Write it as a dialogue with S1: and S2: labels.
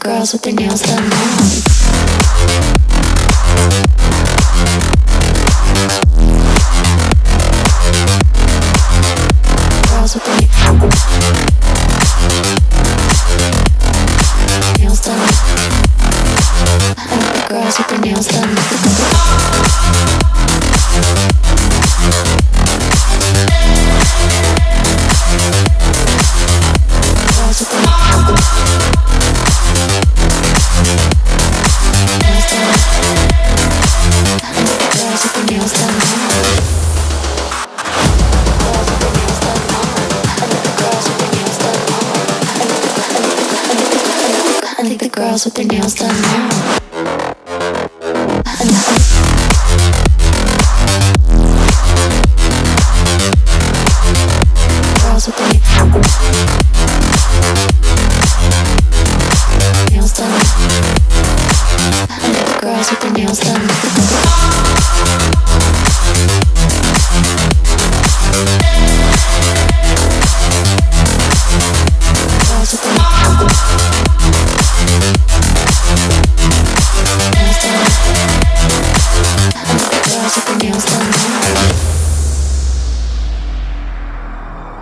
S1: girls with their nails done now. Girls with their nails done. I like the girls with their nails done. Girls with their nails done. I think the girls with their nails done now. Girls with their nails done. I think the girls with their nails done.